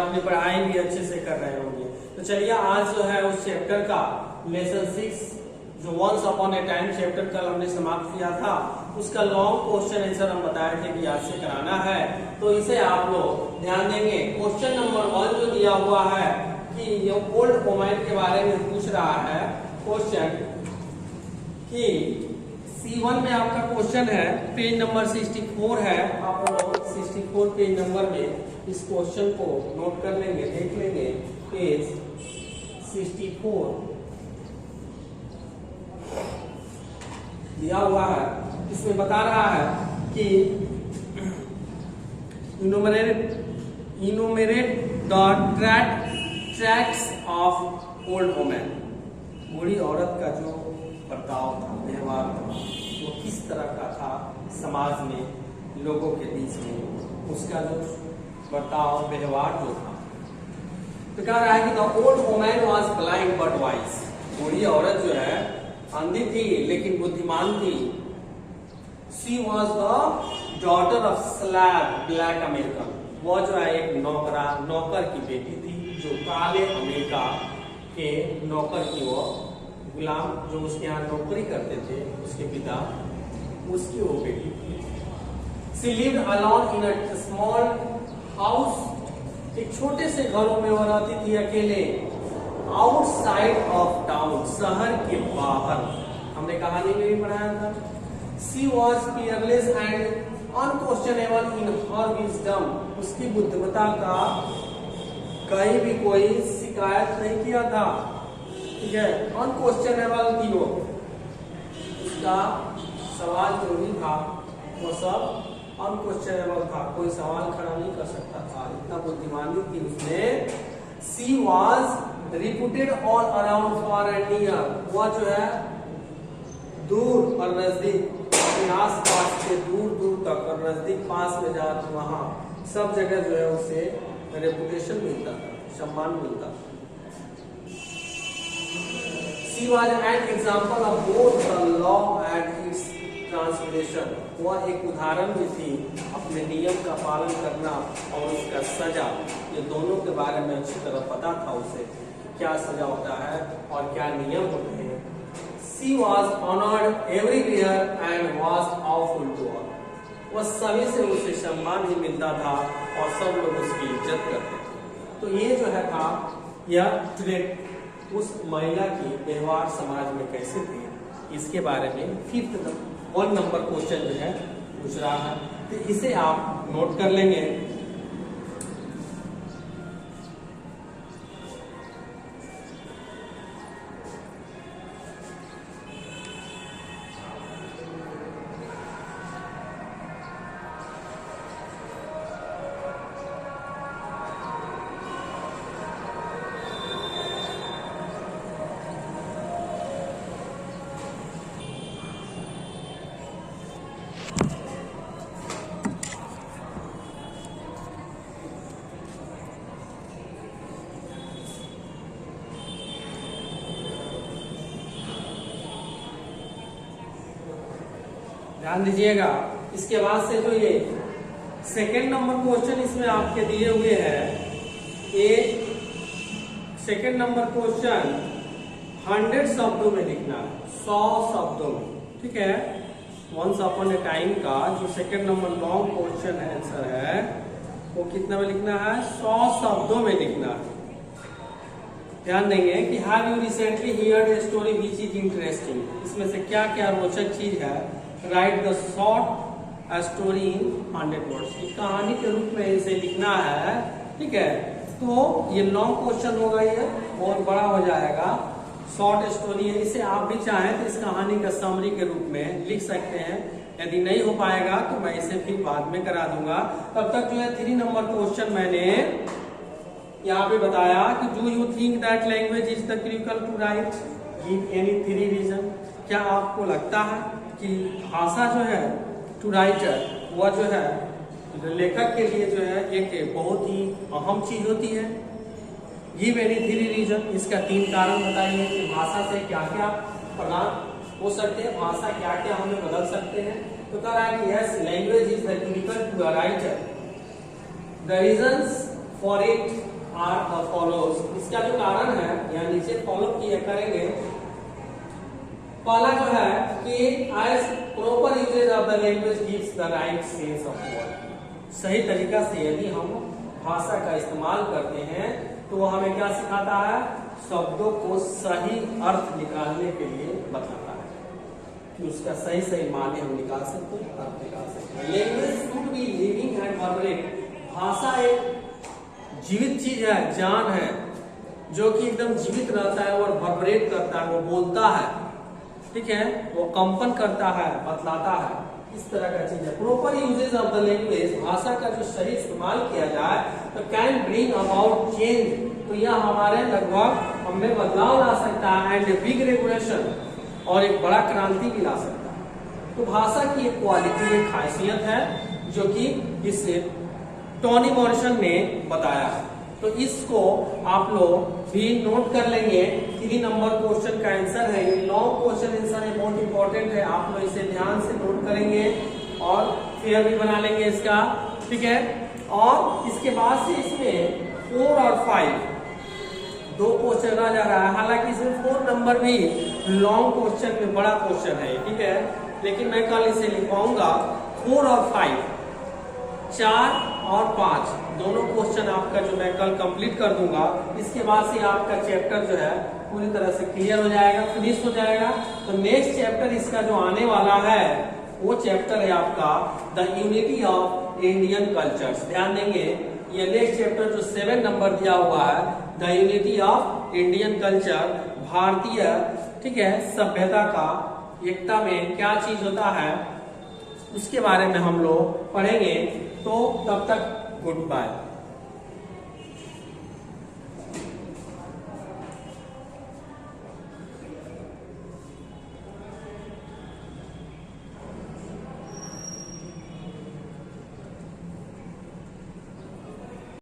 अपनी पढ़ाई भी अच्छे से कर रहे होंगे। तो चलिए आज जो है उस चैप्टर का लेसन 6 जो once upon a time chapter कल हमने समाप्त किया था, उसका लॉन्ग क्वेश्चन आंसर हम बताए थे कि याद से कराना है। तो इसे आप लोग ध्यान देंगे। क्वेश्चन नंबर 1 जो दिया हुआ है कि ये ओल्ड होमाइन के बारे में पूछ रहा है क्वेश्चन कि C1 में आपका क्वेश्चन है, पेज नंबर 64 है। आप लोग 64 पेज नंबर में इस क्वेश्चन को नोट कर लेंगे, देख लेंगे। पेज 64 दिया हुआ है, इसमें बता रहा है कि इनुमरेट the tracts of old women. बूढ़ी औरत का जो बर्ताव था, व्यवहार था, वो किस तरह का था समाज में, लोगों के बीच में, उसका जो बर्ताव व्यवहार जो था। तो कह रहा है कि the old woman was blind but wise. बूढ़ी औरत जो है अंधी थी लेकिन बुद्धिमान थी। She was the daughter of slab black American. वो जो है एक नौकर की बेटी थी, जो काले अमेरिका के नौकर की, वो गुलाम जो उसके यहाँ नौकरी करते थे, उसके पिता, उसकी वो बेटी थी। She lived alone in a small house. एक छोटे से घरों में वो रहती थी अकेले। आउटसाइड ऑफ टाउन, शहर के बाहर। हमने कहानी में भी पढ़ाया था। She was fearless and unquestionable in her wisdom. उसकी बुद्धिमत्ता का कहीं भी कोई शिकायत नहीं किया था, ठीक है। अनक्वेश्चनेबल थी वो, उसका सवाल जो भी था वो सब अनक्वेश्चनेबल था, कोई सवाल खड़ा नहीं कर सकता था, इतना बुद्धिमानी थी उसमें। She was reputed all around for and near. वह जो है दूर और नजदीक, अपने आस पास से दूर दूर तक और नजदीक पास में जा तो वहां सब जगह जो है उसे रेपुटेशन मिलता था, सम्मान मिलता था। She was an example of both the law and its transgression. वह एक उदाहरण भी थी अपने नियम का पालन करना और उसका सजा, ये दोनों के बारे में अच्छी तरह पता था उसे, क्या सजा होता है और क्या नियम होते हैं। She was honored everywhere and was awful to all. वह सभी से उसे सम्मान ही मिलता था और सब लोग उसकी इज्जत करते थे। तो ये जो है था यह ट्रेट उस महिला की व्यवहार समाज में कैसे थे, इसके बारे में 1 नंबर क्वेश्चन जो है पूछ रहा है। तो इसे आप नोट कर लेंगे। ध्यान दीजिएगा। इसके बाद से जो ये 2nd नंबर क्वेश्चन इसमें आपके दिए हुए हैं, ये 2nd नंबर क्वेश्चन 100 शब्दों में लिखना है, 100 शब्दों में, ठीक है। वंस अपॉन ए टाइम का जो 2nd number long question answer है वो कितना में लिखना है, 100 शब्दों में लिखना है। ध्यान देंगे कि have you recently heard a story which is interesting. इसमें से क्या क्या रोचक चीज है। Right the short story in 100 words. कहानी के रूप में इसे लिखना है, ठीक है। तो ये लॉन्ग क्वेश्चन होगा, ये बहुत बड़ा हो जाएगा। शॉर्ट स्टोरी है, इसे आप भी चाहें तो इस कहानी का समरी के रूप में लिख सकते हैं। यदि नहीं हो पाएगा तो मैं इसे फिर बाद में करा दूंगा। तब तक जो है 3 नंबर क्वेश्चन मैंने यहाँ पे बताया कि do you think that language is the critical to write, give any 3 reason. क्या आपको लगता है कि भाषा जो है टू राइटर, वह जो है लेखक के लिए जो है एक बहुत ही अहम चीज होती है। गिव एनी 3 रीजन, इसका 3 कारण बताइए कि भाषा से क्या क्या प्रदान हो सकते हैं, भाषा क्या क्या हमें बदल सकते हैं। तो कह रहा है कि yes, language is the critical to a writer. The reasons for it are the follows. इसका जो कारण है यहाँ नीचे फॉलो किया करेंगे। पहला जो है कि as proper usage of the language gives the right sense of word. सही तरीका से यदि हम भाषा का इस्तेमाल करते हैं तो वो हमें क्या सिखाता है, शब्दों को सही अर्थ निकालने के लिए बताता है कि उसका सही सही माने हम निकाल सकते हैं, अर्थ निकाल सकते हैं। Language should be living and vibrant. भाषा एक जीवित चीज है, जान है, जो कि एकदम जीवित रहता है और वर्बरेट करता है, वो बोलता है, ठीक है, वो कंपन करता है, बतलाता है, इस तरह का चीज है। Proper usage of the language, भाषा का जो सही इस्तेमाल किया जाए तो कैन ब्रिंग अबाउट चेंज, तो यह हमारे लगभग हमें बदलाव ला सकता है, एंड बिग रेगुलेशन, और एक बड़ा क्रांति भी ला सकता है। तो भाषा की एक क्वालिटी, एक खासियत है जो कि इस टोनी मॉरिसन ने बताया है। तो इसको आप लोग भी नोट कर लेंगे। 3 नंबर क्वेश्चन का आंसर है, ये लॉन्ग क्वेश्चन आंसर है, बहुत इंपॉर्टेंट है, आप लोग इसे ध्यान से नोट करेंगे और फिर भी बना लेंगे इसका, ठीक है। और इसके बाद से इसमें 4 और 5 2 क्वेश्चन रह जा रहा है। हालांकि इसमें 4 नंबर भी लॉन्ग क्वेश्चन में बड़ा क्वेश्चन है, ठीक है, लेकिन मैं कल इसे लिखवाऊंगा। 4 और 5, 4 और 5 दोनों क्वेश्चन आपका जो मैं कल कंप्लीट कर दूंगा। इसके बाद से आपका चैप्टर जो है पूरी तरह से क्लियर हो जाएगा, फिनिश हो जाएगा। तो नेक्स्ट चैप्टर इसका जो आने वाला है वो चैप्टर है आपका the unity of Indian cultures. ध्यान देंगे, ये नेक्स्ट चैप्टर जो 7 नंबर दिया हुआ है, the unity of Indian culture, भारतीय, ठीक है, सभ्यता का एकता में क्या चीज होता है उसके बारे में हम लोग पढ़ेंगे। तो तब तक गुड बाय।